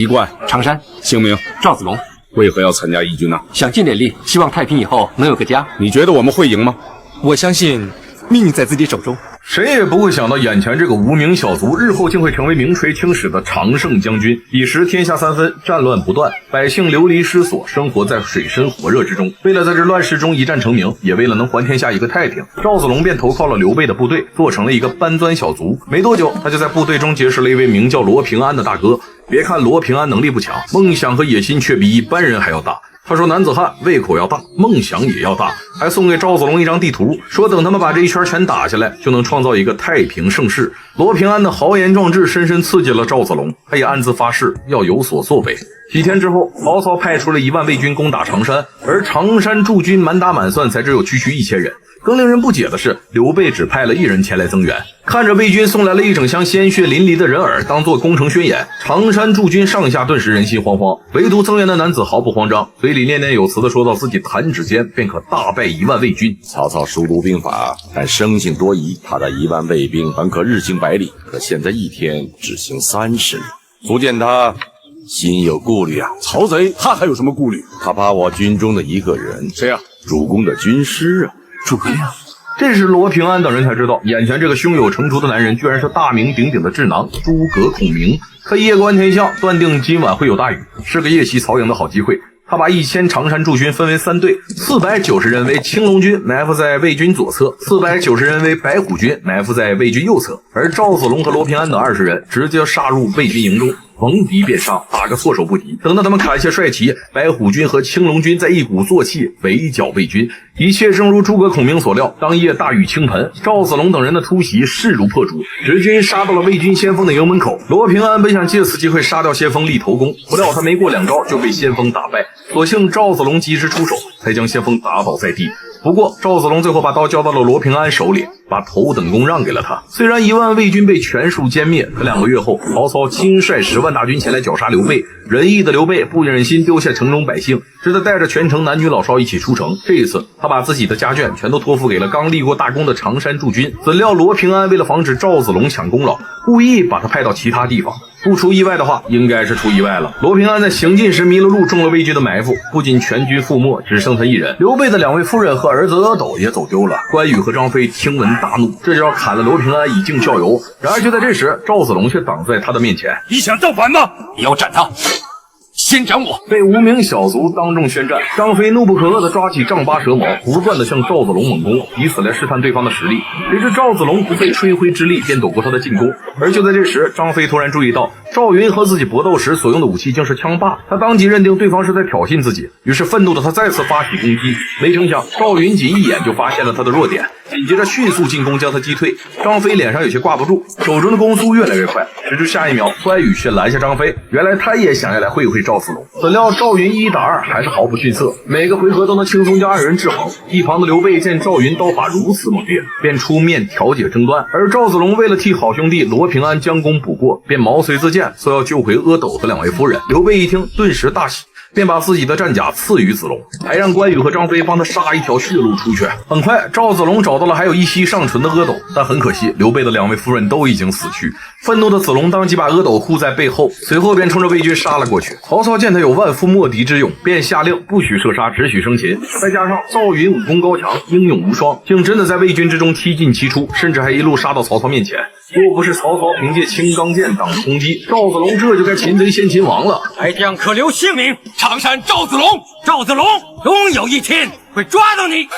籍贯常山，姓名赵子龙。为何要参加义军呢？想尽点力，希望太平以后能有个家。你觉得我们会赢吗？我相信命运在自己手中。谁也不会想到，眼前这个无名小卒日后竟会成为名垂青史的常胜将军。彼时天下三分，战乱不断，百姓流离失所，生活在水深火热之中。为了在这乱世中一战成名，也为了能还天下一个太平，赵子龙便投靠了刘备的部队，做成了一个搬砖小卒。没多久，他就在部队中结识了一位名叫罗平安的大哥。别看罗平安能力不强，梦想和野心却比一般人还要大。他说男子汉胃口要大，梦想也要大，还送给赵子龙一张地图，说等他们把这一圈全打下来，就能创造一个太平盛世。罗平安的豪言壮志深深刺激了赵子龙，他也暗自发誓要有所作为。几天之后，曹操派出了1万魏军攻打常山，而常山驻军满打满算才只有区区1000人。更令人不解的是，刘备只派了1人前来增援。看着魏军送来了一整箱鲜血淋漓的人饵当做攻城宣言，常山驻军上下顿时人心惶惶，唯独增援的男子毫不慌张，嘴里念念有词地说到自己弹指间便可大败1万魏军。曹操熟读兵法，但生性多疑，他的1万魏兵本可日行100里，可现在一天只行30里，足见他心有顾虑啊。曹贼他还有什么顾虑？他怕我军中的一个人。谁啊？主公的军师啊。诸葛亮。这时罗平安等人才知道，眼前这个胸有成竹的男人居然是大名鼎鼎的智囊诸葛孔明。他夜观天象，断定今晚会有大雨，是个夜袭曹营的好机会。他把1000常山驻军分为3队，490人为青龙军埋伏在魏军左侧，490人为白虎军埋伏在魏军右侧，而赵子龙和罗平安等20人直接杀入魏军营中，逢敌便杀，打个措手不及。等到他们砍下帅旗，白虎军和青龙军在一鼓作气围剿魏军。一切正如诸葛孔明所料，当夜大雨倾盆，赵子龙等人的突袭势如破竹，直军杀到了魏军先锋的营门口。罗平安本想借此机会杀掉先锋立头功，不料他没过2招就被先锋打败，所幸赵子龙及时出手，才将先锋打倒在地。不过赵子龙最后把刀交到了罗平安手里，把头等功让给了他。虽然1万魏军被全数歼灭，可2个月后，曹操亲率10万大军前来绞杀刘备。仁义的刘备不忍心丢下城中百姓，只得带着全城男女老少一起出城。这一次他把自己的家眷全都托付给了刚立过大功的常山驻军。怎料罗平安为了防止赵子龙抢功劳，故意把他派到其他地方。不出意外的话，应该是出意外了。罗平安在行进时迷了路，中了魏军的埋伏，不仅全军覆没，只剩他一人。刘备的2位夫人和儿子阿斗也走丢了。关羽和张飞听闻大怒，这就要砍了罗平安以儆效尤。然而就在这时，赵子龙却挡在他的面前。你想造反吗？你要斩他，先斩我！被无名小卒当众宣战，张飞怒不可遏地抓起丈八蛇矛，不断地向赵子龙猛攻，以此来试探对方的实力。谁知赵子龙不费吹灰之力便躲过他的进攻。而就在这时，张飞突然注意到赵云和自己搏斗时所用的武器竟是枪霸，他当即认定对方是在挑衅自己，于是愤怒的他再次发起攻击。没成想赵云仅一眼就发现了他的弱点，紧接着迅速进攻将他击退。张飞脸上有些挂不住，手中的攻速越来越快，直至下一秒关羽却拦下张飞。原来他也想要来会会赵子龙，怎料赵云1打2还是毫不逊色，每个回合都能轻松将2人制衡。一旁的刘备见赵云刀法如此猛烈，便出面调解争端，而赵子龙为了替好兄弟罗平安将功补过，便毛遂自荐，说要救回阿斗和2位夫人。刘备一听顿时大喜，便把自己的战甲赐予子龙，还让关羽和张飞帮他杀一条血路出去。很快赵子龙找到了还有一息尚存的阿斗，但很可惜刘备的2位夫人都已经死去。愤怒的子龙当即把阿斗护在背后，随后便冲着魏军杀了过去。曹操见他有万夫莫敌之勇，便下令不许射杀，只许生擒。再加上赵云武功高强，英勇无双，竟真的在魏军之中踢进其出，甚至还一路杀到曹操面前。若不是曹操凭借青钢剑挡着攻击，赵子龙这就该擒贼先擒王了。来将可留性命，常山赵子龙，赵子龙终有一天会抓到你！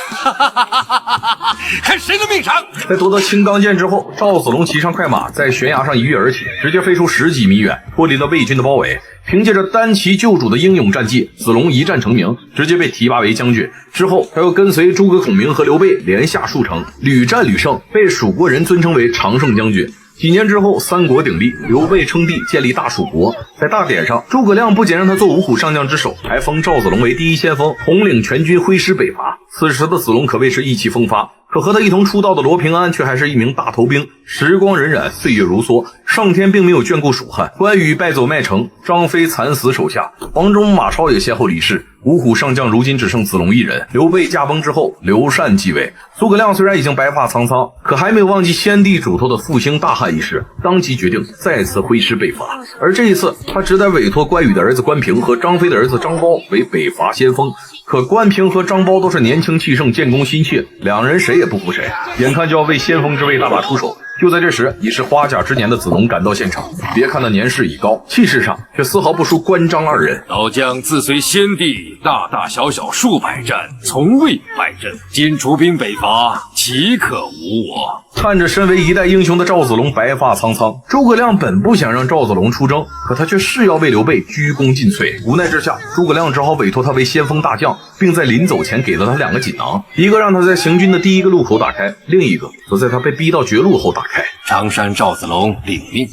看谁的命长！在夺得青钢剑之后，赵子龙骑上快马，在悬崖上一跃而起，直接飞出10几米远，脱离了魏军的包围。凭借着单骑救主的英勇战绩，子龙一战成名，直接被提拔为将军。之后他又跟随诸葛孔明和刘备连下数城，屡战屡胜，被蜀国人尊称为常胜将军。几年之后，三国鼎立，刘备称帝，建立大蜀国。在大典上，诸葛亮不仅让他做五虎上将之首，还封赵子龙为第一先锋，统领全军挥师北伐。此时的子龙可谓是意气风发，可和他一同出道的罗平安却还是一名大头兵。时光荏苒，岁月如梭，上天并没有眷顾蜀汉，关羽败走麦城，张飞惨死手下，黄忠、马超也先后离世。五虎上将如今只剩子龙一人。刘备驾崩之后，刘禅继位。诸葛亮虽然已经白发苍苍，可还没有忘记先帝嘱托的复兴大汉一事，当即决定再次挥师北伐。而这一次，他只得委托关羽的儿子关平和张飞的儿子张苞为北伐先锋。可关平和张苞都是年轻气盛，建功心切，两人谁也不服谁，眼看就要为先锋之位大打出手。就在这时，已是花甲之年的子龙赶到现场。别看他年事已高，气势上却丝毫不输关张二人。老将自随先帝大大小小数百战，从未败阵，今出兵北伐，岂可无我？看着身为一代英雄的赵子龙白发苍苍，诸葛亮本不想让赵子龙出征，可他却誓要为刘备鞠躬尽瘁。无奈之下，诸葛亮只好委托他为先锋大将，并在临走前给了他2个锦囊，一个让他在行军的第1个路口打开，另一个则在他被逼到绝路后打开。常山赵子龙领命。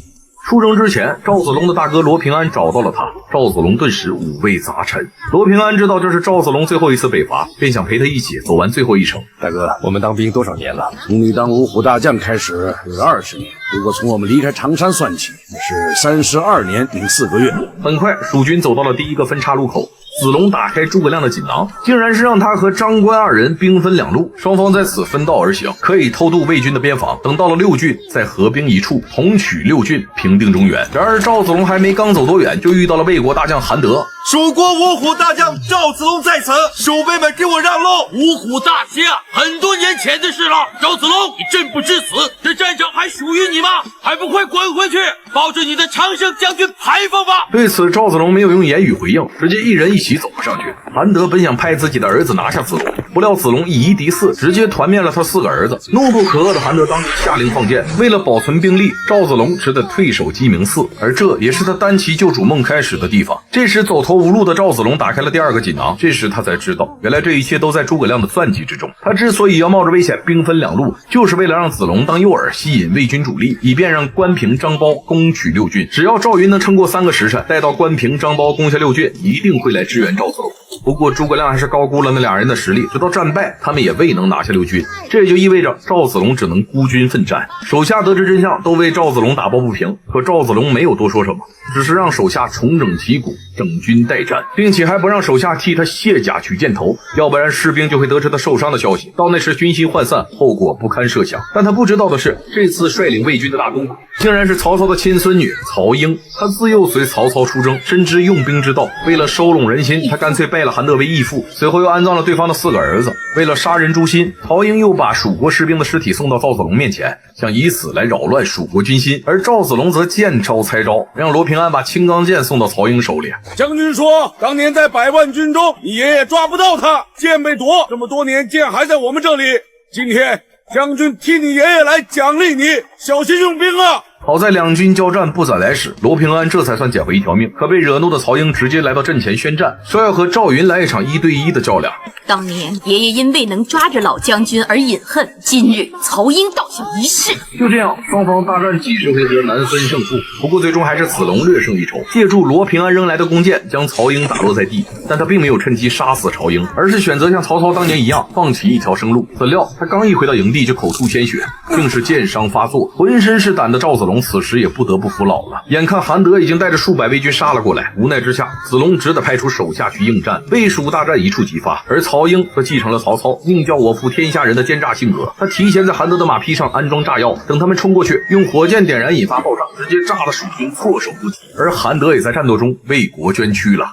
出征之前，赵子龙的大哥罗平安找到了他，赵子龙顿时五味杂陈。罗平安知道这是赵子龙最后一次北伐，便想陪他一起走完最后一程。大哥，我们当兵多少年了？从你当五虎大将开始有20年，如果从我们离开常山算起，是32年零4个月。很快，蜀军走到了第1个分岔路口。子龙打开诸葛亮的锦囊，竟然是让他和张关二人兵分2路，双方在此分道而行，可以偷渡魏军的边防，等到了6郡再合兵一处，同取6郡，平定中原。然而赵子龙还没刚走多远，就遇到了魏国大将韩德。蜀国五虎大将赵子龙在此，守备们给我让路！五虎大捷啊，很多年前的事了。赵子龙，你真不知死，这战场还属于你吗？还不快滚回去，抱着你的常胜将军牌坊吧！对此，赵子龙没有用言语回应，直接一人一起走了上去。韩德本想派自己的儿子拿下子龙，不料子龙以一敌4，直接团灭了他4个儿子。怒不可遏的韩德当即下令放箭，为了保存兵力，赵子龙只得退守鸡鸣寺，而这也是他单骑救主梦开始的地方。这时走投无路的赵子龙打开了第2个锦囊，这时他才知道，原来这一切都在诸葛亮的算计之中。他之所以要冒着危险兵分2路，就是为了让子龙当诱饵，吸引魏军主力，以便让关平、张苞攻取6郡。只要赵云能撑过3个时辰，待到关平、张苞攻下6郡，一定会来支援赵子龙。不过诸葛亮还是高估了那2人的实力，直到战败，他们也未能拿下6郡。这也就意味着赵子龙只能孤军奋战。手下得知真相，都为赵子龙打抱不平。可赵子龙没有多说什么，只是让手下重整旗鼓，整军待战，并且还不让手下替他卸甲取箭头，要不然士兵就会得知他受伤的消息，到那时军心涣散，后果不堪设想。但他不知道的是，这次率领魏军的大东竟然是曹操的亲孙女曹英。他自幼随曹操出征，深知用兵之道，为了收拢人心，他干脆拜了韩德为义父，随后又安葬了对方的4个儿子。为了杀人诛心，曹英又把蜀国士兵的尸体送到赵子龙面前，想以此来扰乱蜀国军心。而赵子龙则见招拆招，让罗平安把青钢剑送到曹英手里。将军说，当年在100万军中，你爷爷抓不到他，剑被夺，这么多年剑还在我们这里。今天将军替你爷爷来奖励你，小心用兵啊！好在2军交战不斩来使，罗平安这才算捡回一条命。可被惹怒的曹英直接来到阵前宣战，说要和赵云来一场1对1的较量。当年爷爷因未能抓着老将军而饮恨，今日曹英倒下一试。就这样，双方大战几十回合，难分胜负。不过最终还是子龙略胜一筹，借助罗平安扔来的弓箭，将曹英打落在地。但他并没有趁机杀死曹英，而是选择像曹操当年一样，放弃一条生路。怎料他刚一回到营地，就口吐鲜血，竟是箭伤发作。浑身是胆的赵子龙此时也不得不服老了。眼看韩德已经带着数百魏军杀了过来，无奈之下，子龙只得派出手下去应战。魏蜀大战一触即发，而曹英则继承了曹操宁叫我负天下人的奸诈性格。他提前在韩德的马匹上安装炸药，等他们冲过去，用火箭点燃引发爆炸，直接炸得蜀军措手不及。而韩德也在战斗中为国捐躯了。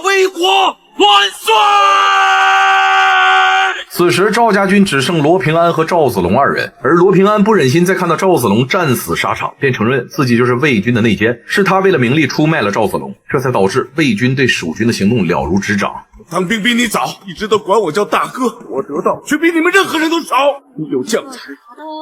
魏国万岁！此时赵家军只剩罗平安和赵子龙2人，而罗平安不忍心再看到赵子龙战死沙场，便承认自己就是魏军的内奸，是他为了名利出卖了赵子龙，这才导致魏军对蜀军的行动了如指掌。当兵比你早，一直都管我叫大哥，我得到却比你们任何人都少。你有将才，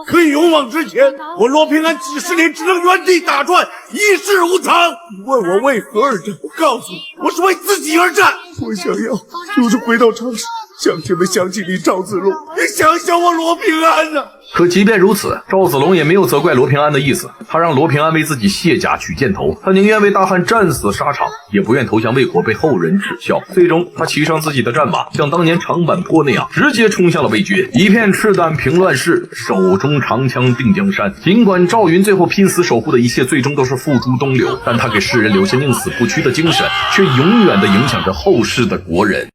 可以勇往直前，我罗平安几十年只能原地打转，一事无成。你问我为何而战，我告诉你，我是为自己而战。我想要就是回到常山，乡亲们想起你赵子龙，也想想我罗平安呐。可即便如此，赵子龙也没有责怪罗平安的意思。他让罗平安为自己卸甲取箭头，他宁愿为大汉战死沙场，也不愿投降魏国被后人耻笑。最终，他骑上自己的战马，像当年长坂坡那样，直接冲向了魏军，一片赤胆平乱世，手中长枪定江山。尽管赵云最后拼死守护的一切最终都是付诸东流，但他给世人留下宁死不屈的精神，却永远地影响着后世的国人。